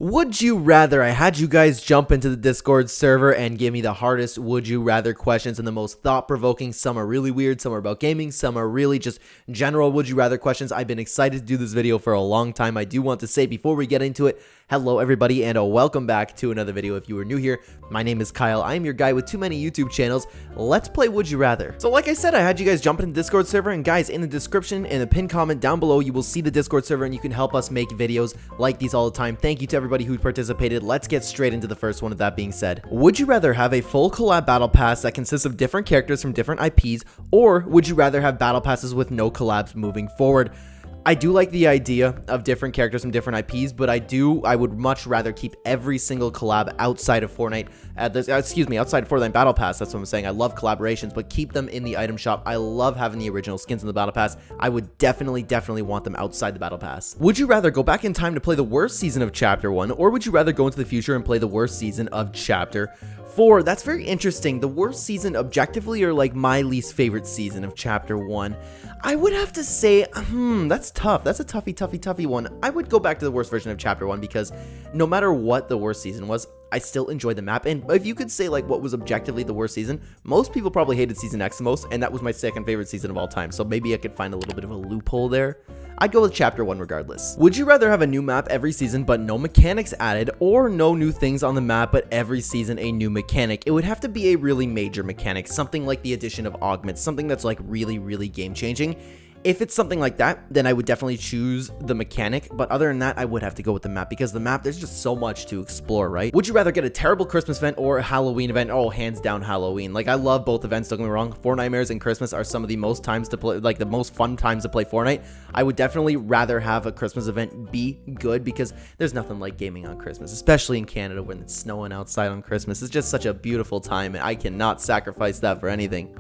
Would you rather? I had you guys jump into the Discord server and give me the hardest would you rather questions and the most thought-provoking. Some are really weird, some are about gaming, some are really just general would you rather questions. I've been excited to do this video for a long time. I do want to say before we get into it, hello everybody and welcome back to another video. If you are new here, my name is Kyle. I am your guy with too many YouTube channels. Let's play Would You Rather. So like I said, I had you guys jump into the Discord server, and guys, in the description and the pinned comment down below, you will see the Discord server and you can help us make videos like these all the time. Thank you to everybody who participated. Let's get straight into the first one. With that being said, would you rather have a full collab battle pass that consists of different characters from different IPs, or would you rather have battle passes with no collabs moving forward? I do like the idea of different characters from different IPs, but I would much rather keep every single collab outside of Fortnite, outside of Fortnite Battle Pass. That's what I'm saying. I love collaborations, but keep them in the item shop. I love having the original skins in the Battle Pass. I would definitely want them outside the Battle Pass. Would you rather go back in time to play the worst season of Chapter 1, or would you rather go into the future and play the worst season of Chapter 4? That's very interesting. The worst season objectively, or like my least favorite season of Chapter 1? I would have to say, that's tough. That's a toughy one. I would go back to the worst version of Chapter 1 because no matter what the worst season was, I still enjoyed the map. And if you could say like what was objectively the worst season, most people probably hated Season X the most, and that was my second favorite season of all time. So maybe I could find a little bit of a loophole there. I'd go with Chapter 1 regardless. Would you rather have a new map every season but no mechanics added, or no new things on the map but every season a new mechanic? It would have to be a really major mechanic, something like the addition of augments, something that's like really game changing. If it's something like that, then I would definitely choose the mechanic, but other than that, I would have to go with the map, because the map, there's just so much to explore, right? Would you rather get a terrible Christmas event or a Halloween event? Oh, hands down Halloween. Like, I love both events, don't get me wrong. Fortnitemares and Christmas are some of the most times to play, like the most fun times to play Fortnite. I would definitely rather have a Christmas event be good, because there's nothing like gaming on Christmas, especially in Canada when it's snowing outside on Christmas. It's just such a beautiful time, and I cannot sacrifice that for anything.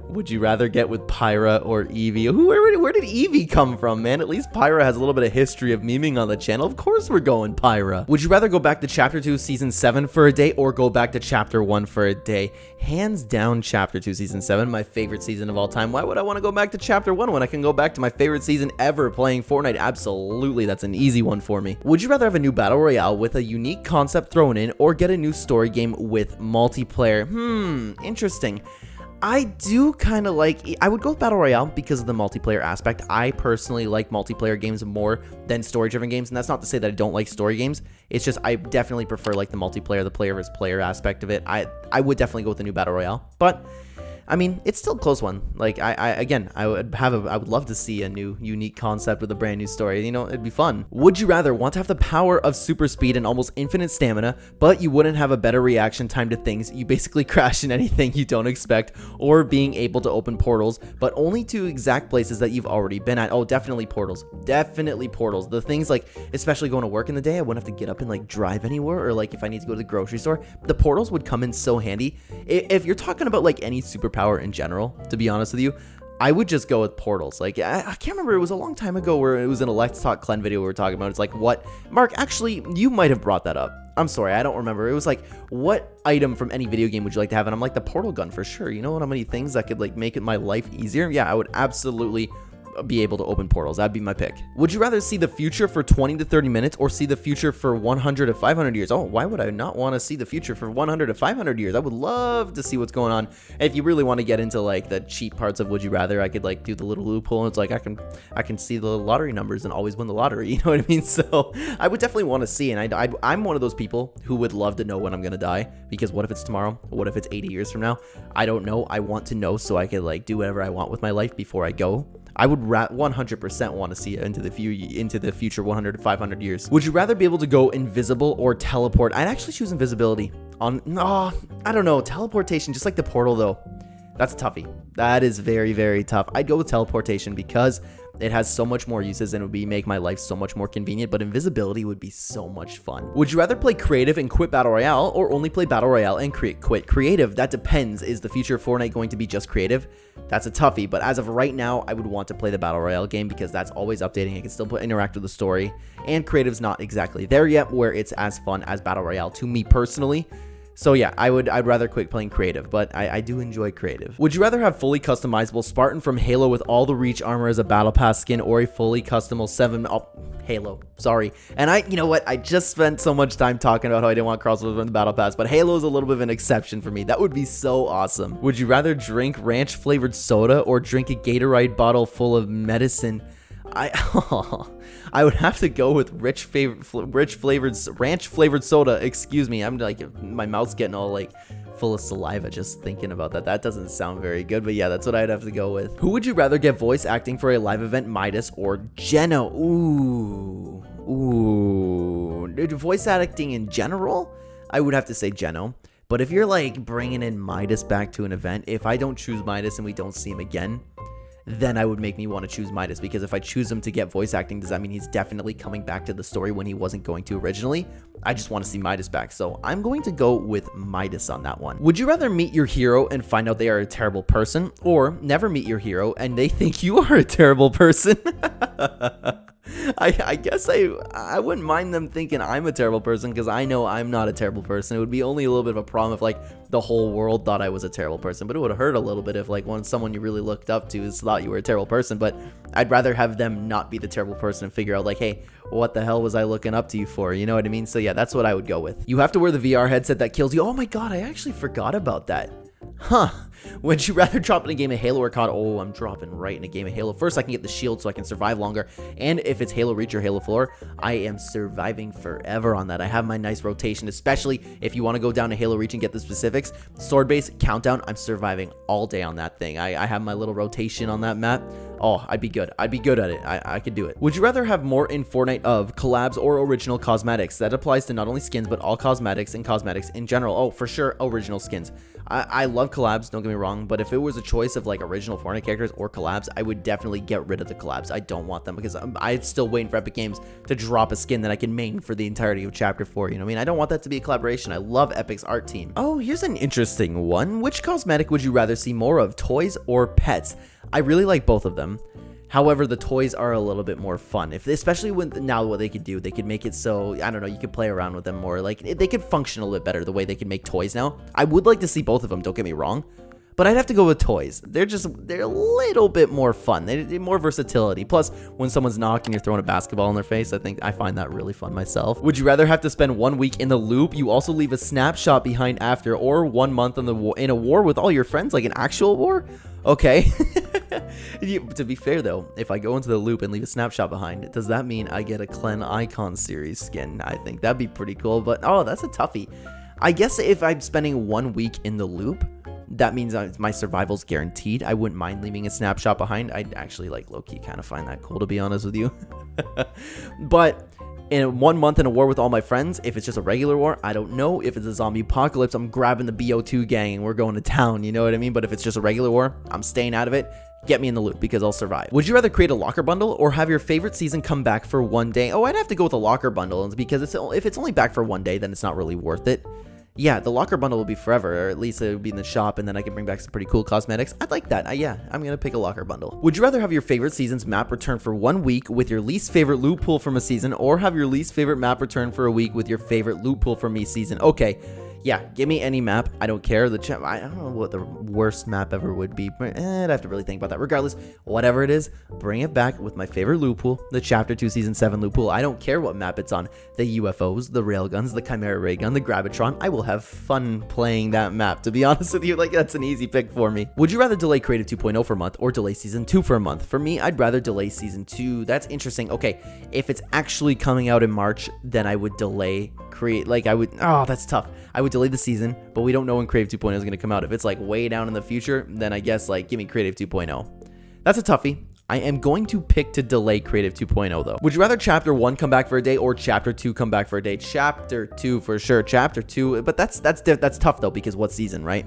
Would you rather get with Pyra or Eevee? Where did Eevee come from, man? At least Pyra has a little bit of history of memeing on the channel. Of course we're going Pyra. Would you rather go back to Chapter 2 Season 7 for a day, or go back to Chapter 1 for a day? Hands down Chapter 2 Season 7, my favorite season of all time. Why would I want to go back to Chapter 1 when I can go back to my favorite season ever, playing Fortnite? Absolutely, that's an easy one for me. Would you rather have a new Battle Royale with a unique concept thrown in, or get a new story game with multiplayer? Interesting. I do kind of like, I would go with Battle Royale because of the multiplayer aspect. I personally like multiplayer games more than story-driven games, and that's not to say that I don't like story games. It's just I definitely prefer like the multiplayer, the player versus player aspect of it. I would definitely go with the new Battle Royale, but I mean, it's still a close one. Like, I would love to see a new, unique concept with a brand new story. You know, it'd be fun. Would you rather want to have the power of super speed and almost infinite stamina, but you wouldn't have a better reaction time to things? You basically crash in anything you don't expect, or being able to open portals, but only to exact places that you've already been at? Oh, definitely portals. Definitely portals. The things like, especially going to work in the day, I wouldn't have to get up and like drive anywhere, or like if I need to go to the grocery store, the portals would come in so handy. If you're talking about like any superpower in general, to be honest with you, I would just go with portals. Like, I can't remember, it was a long time ago where it was in a Let's Talk Clen video we were talking about. It's like, what? Mark, actually, you might have brought that up. I'm sorry, I don't remember. It was like, what item from any video game would you like to have? And I'm like, the portal gun for sure. You know how many things that could like make it my life easier? Yeah, I would absolutely be able to open portals. That'd be my pick. Would you rather see the future for 20 to 30 minutes, or see the future for 100 to 500 years? Oh, why would I not want to see the future for 100 to 500 years? I would love to see what's going on. If you really want to get into like the cheap parts of Would You Rather, I could like do the little loophole, and it's like I can see the lottery numbers and always win the lottery. You know what I mean? So I would definitely want to see, and I'm one of those people who would love to know when I'm gonna die, because what if it's tomorrow? What if it's 80 years from now? I don't know. I want to know so I could like do whatever I want with my life before I go. I would 100% want to see into the future 100 to 500 years. Would you rather be able to go invisible or teleport? I'd actually choose invisibility. I don't know. Teleportation, just like the portal though. That's a toughie. That is very tough. I'd go with teleportation because it has so much more uses, and it would make my life so much more convenient, but invisibility would be so much fun. Would you rather play creative and quit Battle Royale, or only play Battle Royale and quit creative? That depends. Is the future of Fortnite going to be just creative? That's a toughie, but as of right now, I would want to play the Battle Royale game because that's always updating. I can still interact with the story, and creative's not exactly there yet where it's as fun as Battle Royale to me personally. So yeah, I'd rather quit playing creative, but I do enjoy creative. Would you rather have fully customizable Spartan from Halo with all the Reach armor as a battle pass skin, or a fully customizable 7 Halo, sorry. And you know what, I just spent so much time talking about how I didn't want crossovers in the battle pass, but Halo is a little bit of an exception for me. That would be so awesome. Would you rather drink ranch flavored soda or drink a Gatorade bottle full of medicine? I would have to go with ranch flavored soda. Excuse me, I'm like, my mouth's getting all like full of saliva just thinking about that. That doesn't sound very good, but yeah, that's what I'd have to go with. Who would you rather get voice acting for a live event, Midas or Geno? Ooh, dude, voice acting in general, I would have to say Geno. But if you're like bringing in Midas back to an event, if I don't choose Midas and we don't see him again, then I would make me want to choose Midas, because if I choose him to get voice acting, does that mean he's definitely coming back to the story when he wasn't going to originally? I just want to see Midas back, so I'm going to go with Midas on that one. Would you rather meet your hero and find out they are a terrible person, or never meet your hero and they think you are a terrible person? I guess I wouldn't mind them thinking I'm a terrible person, because I know I'm not a terrible person. It would be only a little bit of a problem if like the whole world thought I was a terrible person, but it would hurt a little bit if like someone you really looked up to thought you were a terrible person. But I'd rather have them not be the terrible person and figure out like, hey, what the hell was I looking up to you for? You know what I mean? So yeah, that's what I would go with. You have to wear the VR headset that kills you. Oh my god, I actually forgot about that. Huh. Would you rather drop in a game of Halo or COD? Oh, I'm dropping right in a game of Halo. First, I can get the shield so I can survive longer. And if it's Halo Reach or Halo Floor, I am surviving forever on that. I have my nice rotation, especially if you want to go down to Halo Reach and get the specifics. Sword base, countdown, I'm surviving all day on that thing. I have my little rotation on that map. Oh, I'd be good. I'd be good at it. I could do it. Would you rather have more in Fortnite of collabs or original cosmetics? That applies to not only skins, but all cosmetics and cosmetics in general. Oh, for sure, original skins. I love collabs, don't get me wrong, but if it was a choice of like original Fortnite characters or collabs, I would definitely get rid of the collabs. I don't want them, because I'm still waiting for Epic Games to drop a skin that I can main for the entirety of Chapter 4. You know what I mean? I don't want that to be a collaboration. I love Epic's art team. Oh, here's an interesting one. Which cosmetic would you rather see more of, toys or pets? I really like both of them. However, the toys are a little bit more fun. Especially with now what they could do, they could make it so, I don't know, you could play around with them more. Like, they could function a little bit better the way they can make toys now. I would like to see both of them, don't get me wrong. But I'd have to go with toys. They're a little bit more fun. They're more versatility. Plus, when someone's knocking, you're throwing a basketball in their face. I find that really fun myself. Would you rather have to spend 1 week in the loop, you also leave a snapshot behind after, or 1 month in a war with all your friends, like an actual war? Okay. To be fair though, if I go into the loop and leave a snapshot behind, does that mean I get a Clan Icon series skin? I think that'd be pretty cool, but oh, that's a toughie. I guess if I'm spending 1 week in the loop, that means my survival's guaranteed. I wouldn't mind leaving a snapshot behind. I'd actually like low-key kind of find that cool, to be honest with you. But in 1 month in a war with all my friends, if it's just a regular war, I don't know. If it's a zombie apocalypse, I'm grabbing the BO2 gang and we're going to town, you know what I mean? But if it's just a regular war, I'm staying out of it. Get me in the loop, because I'll survive. Would you rather create a locker bundle or have your favorite season come back for 1 day? Oh, I'd have to go with a locker bundle, because if it's only back for 1 day, then it's not really worth it. Yeah, the locker bundle will be forever, or at least it would be in the shop, and then I can bring back some pretty cool cosmetics. I'd like that. Yeah, I'm gonna pick a locker bundle. Would you rather have your favorite season's map return for 1 week with your least favorite loot pool from a season, or have your least favorite map return for a week with your favorite loot pool from each season? Okay. Yeah, give me any map. I don't care. I don't know what the worst map ever would be. I'd have to really think about that. Regardless, whatever it is, bring it back with my favorite loot pool, the Chapter 2 Season 7 loot pool. I don't care what map it's on. The UFOs, the railguns, the Chimera ray gun, the Gravitron. I will have fun playing that map, to be honest with you. Like, that's an easy pick for me. Would you rather delay Creative 2.0 for a month or delay Season 2 for a month? For me, I'd rather delay Season 2. That's interesting. Okay, if it's actually coming out in March, then I would delay oh, that's tough. I would delay the season, but we don't know when Creative 2.0 is going to come out. If it's like way down in the future, then I guess like give me Creative 2.0. That's a toughie. I am going to pick to delay Creative 2.0 though. Would you rather Chapter 1 come back for a day or Chapter 2 come back for a day? Chapter 2 for sure. Chapter 2, but that's tough though, because what season, right?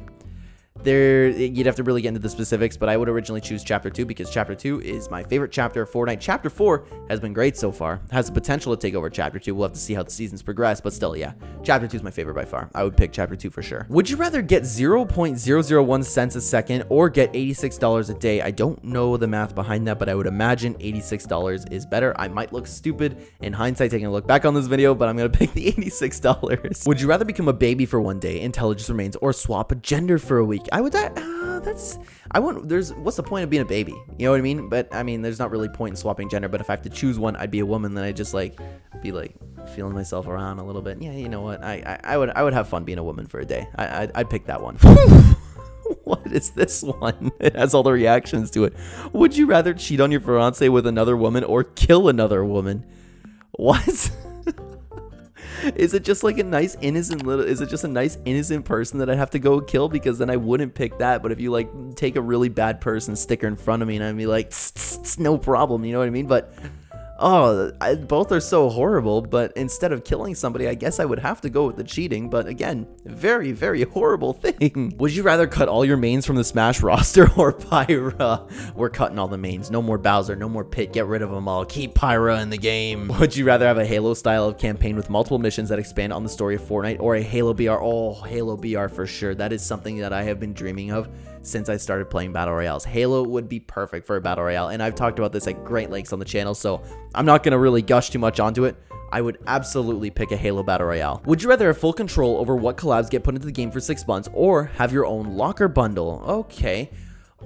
You'd have to really get into the specifics, but I would originally choose Chapter 2 because Chapter 2 is my favorite chapter of Fortnite. Chapter 4 has been great so far. Has the potential to take over Chapter 2. We'll have to see how the seasons progress, but still, yeah. Chapter 2 is my favorite by far. I would pick Chapter 2 for sure. Would you rather get 0.001 cents a second or get $86 a day? I don't know the math behind that, but I would imagine $86 is better. I might look stupid in hindsight taking a look back on this video, but I'm going to pick the $86. Would you rather become a baby for one day, intelligence remains, or swap a gender for a week? What's the point of being a baby? You know what I mean? But I mean, there's not really point in swapping gender, but if I have to choose one, I'd be a woman. Then I just be feeling myself around a little bit. Yeah, you know what? I would have fun being a woman for a day. I'd pick that one. What is this one? It has all the reactions to it. Would you rather cheat on your fiance with another woman or kill another woman? What? Is it just like a nice innocent person that I'd have to go kill? Because then I wouldn't pick that. But if you take a really bad person, stick her in front of me, and I'd be like, no problem, you know what I mean? But both are so horrible, but instead of killing somebody, I guess I would have to go with the cheating. But again, very, very horrible thing. Would you rather cut all your mains from the Smash roster or Pyra? We're cutting all the mains. No more Bowser, no more Pit. Get rid of them all. Keep Pyra in the game. Would you rather have a Halo style of campaign with multiple missions that expand on the story of Fortnite or a Halo BR? Oh, Halo BR for sure. That is something that I have been dreaming of since I started playing Battle Royales. Halo would be perfect for a Battle Royale, and I've talked about this at great lengths on the channel, so I'm not going to really gush too much onto it. I would absolutely pick a Halo Battle Royale. Would you rather have full control over what collabs get put into the game for 6 months or have your own locker bundle? Okay.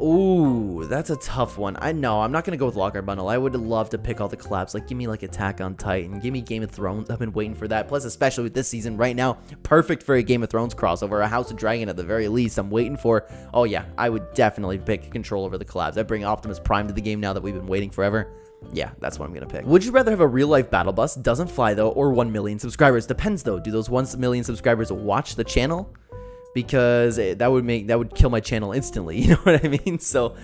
Ooh, that's a tough one. I'm not going to go with locker bundle. I would love to pick all the collabs. Give me Attack on Titan. Give me Game of Thrones. I've been waiting for that. Plus, especially with this season right now, perfect for a Game of Thrones crossover. A House of Dragon at the very least. I'm waiting for. Oh yeah, I would definitely pick control over the collabs. I bring Optimus Prime to the game now that we've been waiting forever. Yeah, that's what I'm going to pick. Would you rather have a real-life battle bus, doesn't fly though, or 1 million subscribers? Depends though. Do those 1 million subscribers watch the channel? Because that would kill my channel instantly, you know what I mean? So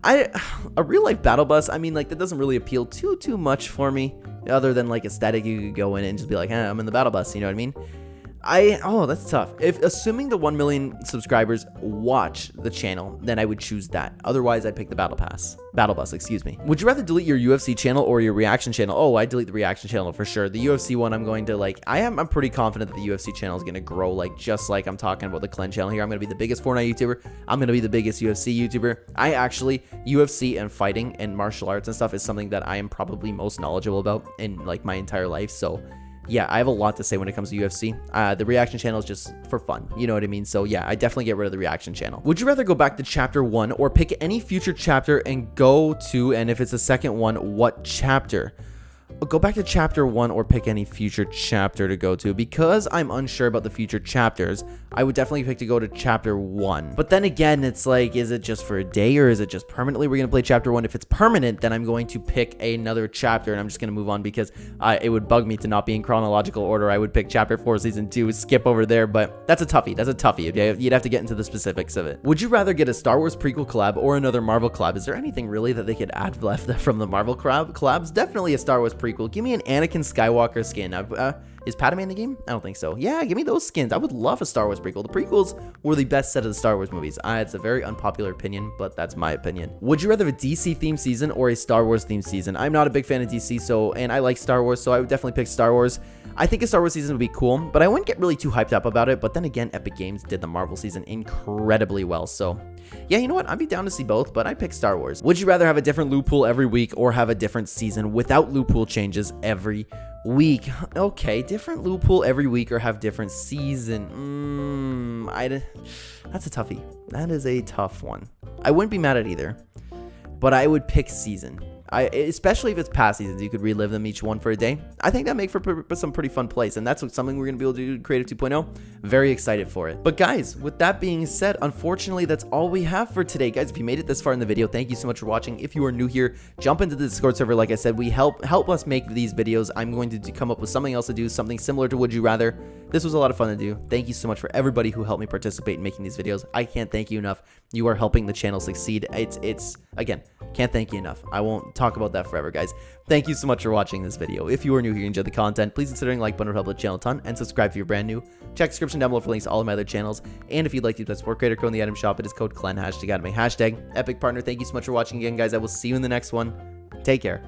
a real life battle bus, I mean, that doesn't really appeal too much for me, other than aesthetic. You could go in and just be like, I'm in the battle bus, you know what I mean? That's tough. If assuming the 1 million subscribers watch the channel, then I would choose that. Otherwise, I'd pick the battle bus, excuse me. Would you rather delete your UFC channel or your reaction channel? Oh, I delete the reaction channel for sure. The UFC one, I'm going to I'm pretty confident that the UFC channel is going to grow just like I'm talking about the Clen channel here. I'm going to be the biggest Fortnite YouTuber. I'm going to be the biggest UFC YouTuber. UFC and fighting and martial arts and stuff is something that I am probably most knowledgeable about in my entire life. So yeah, I have a lot to say when it comes to UFC. The reaction channel is just for fun. You know what I mean? So yeah, I definitely get rid of the reaction channel. Would you rather go back to chapter 1 or pick any future chapter and go to, and if it's the second one, what chapter? Go back to chapter 1 or pick any future chapter to go to. Because I'm unsure about the future chapters, I would definitely pick to go to chapter 1. But then again, it's is it just for a day or is it just permanently we're going to play chapter 1? If it's permanent, then I'm going to pick another chapter and I'm just going to move on because it would bug me to not be in chronological order. I would pick chapter 4 season 2, skip over there, but that's a toughie. You'd have to get into the specifics of it. Would you rather get a Star Wars prequel collab or another Marvel collab? Is there anything really that they could add left from the Marvel collabs? Definitely a Star Wars prequel. Give me an Anakin Skywalker skin. Is Padme in the game? I don't think so. Yeah, give me those skins. I would love a Star Wars prequel. The prequels were the best set of the Star Wars movies. It's a very unpopular opinion, but that's my opinion. Would you rather have a DC themed season or a Star Wars themed season? I'm not a big fan of DC, and I like Star Wars, so I would definitely pick Star Wars. I think a Star Wars season would be cool, but I wouldn't get really too hyped up about it. But then again, Epic Games did the Marvel season incredibly well, so yeah, you know what? I'd be down to see both, but I'd pick Star Wars. Would you rather have a different loot pool every week or have a different season without loot pool changes every week? Okay, different loot pool every week or have different season. That's a toughie. That is a tough one. I wouldn't be mad at either, but I would pick season. Especially if it's past seasons, you could relive them each one for a day. I think that make for some pretty fun plays, and that's something we're going to be able to do in Creative 2.0. Very excited for it. But guys, with that being said, unfortunately, that's all we have for today. Guys, if you made it this far in the video, thank you so much for watching. If you are new here, jump into the Discord server. Like I said, we help us make these videos. I'm going to come up with something else to do, something similar to Would You Rather. This was a lot of fun to do. Thank you so much for everybody who helped me participate in making these videos. I can't thank you enough. You are helping the channel succeed. It's again, can't thank you enough. I won't talk about that forever, guys. Thank you so much for watching this video. If you are new here and enjoyed the content, please consider hitting like button would help the channel a ton, and subscribe if you're brand new. Check the description down below for links to all of my other channels, and if you'd like to use my support creator code in the item shop, it is code CLEN, #anime, #Epic Partner. Thank you so much for watching again, guys. I will see you in the next one. Take care.